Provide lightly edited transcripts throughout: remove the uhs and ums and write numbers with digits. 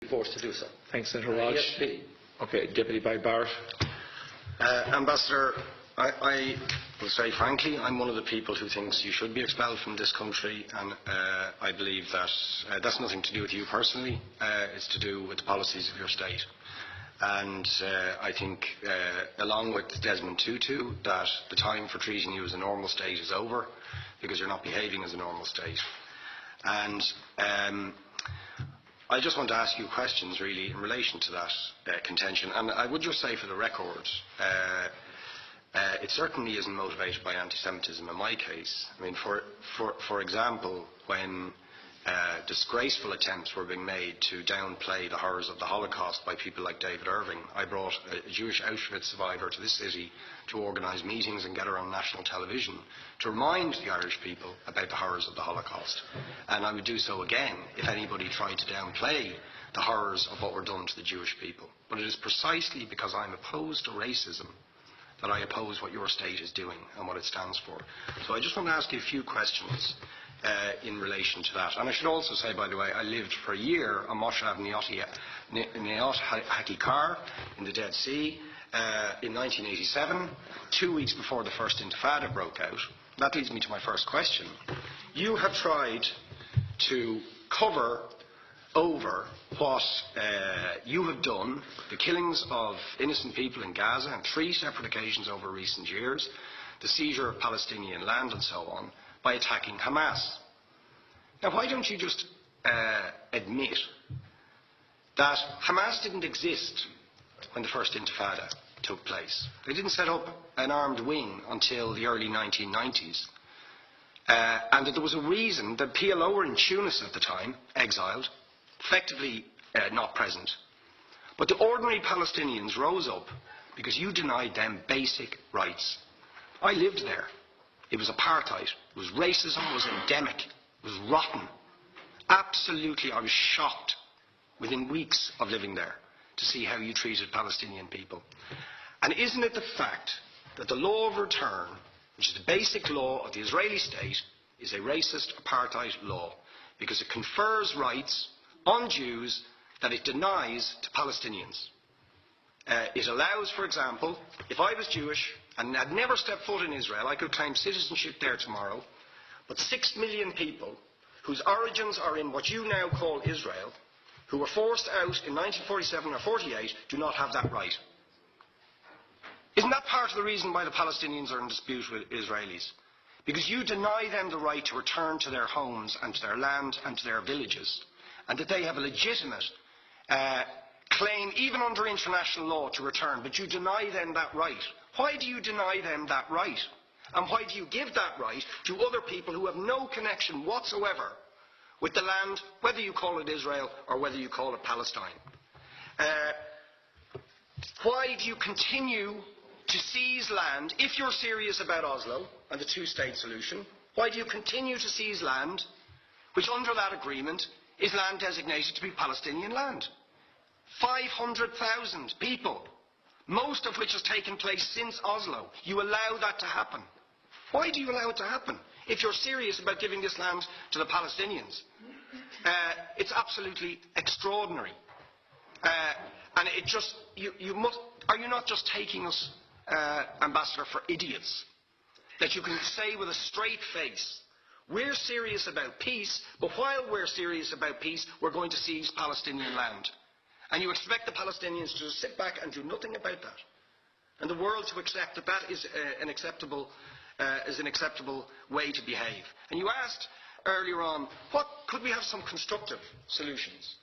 forced to do so. Thanks, Senator Raj. Yes, please. Okay, Deputy Barrett. Ambassador, I will say frankly, I'm one of the people who thinks you should be expelled from this country, and I believe that that's nothing to do with you personally. It's to do with the policies of your state. And I think, along with Desmond Tutu, that the time for treating you as a normal state is over, because you're not behaving as a normal state. And I just want to ask you questions, really, in relation to that contention. And I would just say, for the record, it certainly isn't motivated by anti-Semitism in my case. I mean, for example, when disgraceful attempts were being made to downplay the horrors of the Holocaust by people like David Irving, I brought a Jewish Auschwitz survivor to this city to organise meetings and get her on national television to remind the Irish people about the horrors of the Holocaust. And I would do so again if anybody tried to downplay the horrors of what were done to the Jewish people. But it is precisely because I'm opposed to racism that I oppose what your state is doing and what it stands for. So I just want to ask you a few questions in relation to that. And I should also say, by the way, I lived for a year on Moshav Neot Hakikar in the Dead Sea in 1987, 2 weeks before the first Intifada broke out. That leads me to my first question. You have tried to cover over what you have done, the killings of innocent people in Gaza on 3 separate occasions over recent years, the seizure of Palestinian land and so on, by attacking Hamas. Now, why don't you just admit that Hamas didn't exist when the first Intifada took place? They didn't set up an armed wing until the early 1990s. And that there was a reason that PLO were in Tunis at the time, exiled, effectively not present. But the ordinary Palestinians rose up because you denied them basic rights. I lived there. It was apartheid. It was racism. It was endemic. It was rotten. Absolutely, I was shocked within weeks of living there to see how you treated Palestinian people. And isn't it the fact that the law of return, which is the basic law of the Israeli state, is a racist apartheid law because it confers rights on Jews that it denies to Palestinians? It allows, for example, if I was Jewish and had never stepped foot in Israel, I could claim citizenship there tomorrow, but 6 million people whose origins are in what you now call Israel, who were forced out in 1947 or 48, do not have that right. Isn't that part of the reason why the Palestinians are in dispute with Israelis? Because you deny them the right to return to their homes and to their land and to their villages, and that they have a legitimate claim, even under international law, to return, but you deny them that right. Why do you deny them that right? And why do you give that right to other people who have no connection whatsoever with the land, whether you call it Israel or whether you call it Palestine? Why do you continue to seize land, if you're serious about Oslo and the two-state solution? Why do you continue to seize land which, under that agreement, is land designated to be Palestinian land? 500,000 people, most of which has taken place since Oslo. You allow that to happen. Why do you allow it to happen if you're serious about giving this land to the Palestinians? It's absolutely extraordinary. And it just, are you not just taking us, Ambassador, for idiots? That you can say with a straight face, we're serious about peace, but while we're serious about peace, we're going to seize Palestinian land. And you expect the Palestinians to just sit back and do nothing about that. And the world to accept that that is an acceptable way to behave. And you asked earlier on, could we have some constructive solutions?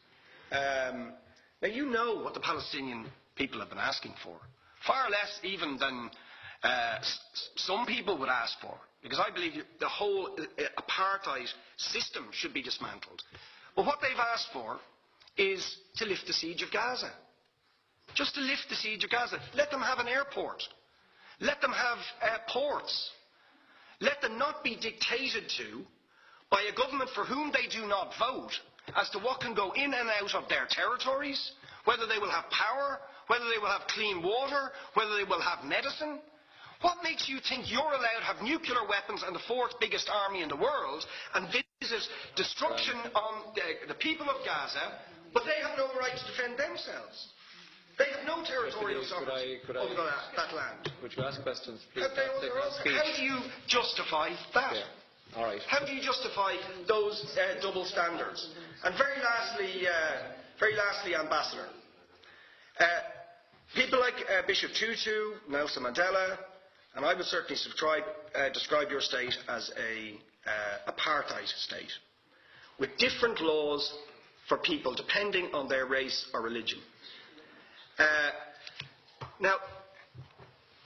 Now, you know what the Palestinian people have been asking for. Far less even than some people would ask for. Because I believe the whole apartheid system should be dismantled. But what they've asked for is to lift the siege of Gaza. Just to lift the siege of Gaza. Let them have an airport. Let them have ports. Let them not be dictated to by a government for whom they do not vote as to what can go in and out of their territories, whether they will have power, whether they will have clean water, whether they will have medicine. What makes you think you're allowed to have nuclear weapons and the 4th biggest army in the world and visit destruction on the people of Gaza But they have no right to defend themselves. They have no territorial sovereignty over that land. Would you ask questions, please? How do you justify that? Yeah. All right. How do you justify those double standards? And very lastly, Ambassador, people like Bishop Tutu, Nelson Mandela, and I would certainly describe your state as a apartheid state, with different laws for people depending on their race or religion. Now,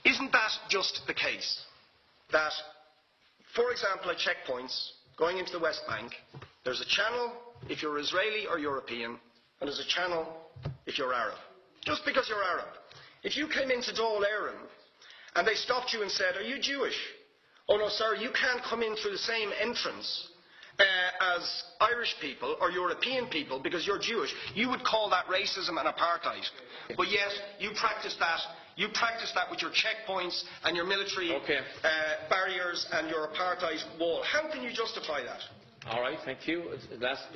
isn't that just the case that, for example, at checkpoints going into the West Bank, there's a channel if you're Israeli or European, and there's a channel if you're Arab? Just because you're Arab. If you came into Dáil Éireann and they stopped you and said, "Are you Jewish?" "Oh no, sir, you can't come in through the same entrance as Irish people or European people because you're Jewish," you would call that racism and apartheid. But yet you practice that. You practice that with your checkpoints and your military barriers and your apartheid wall. How can you justify that? All right, thank you. Last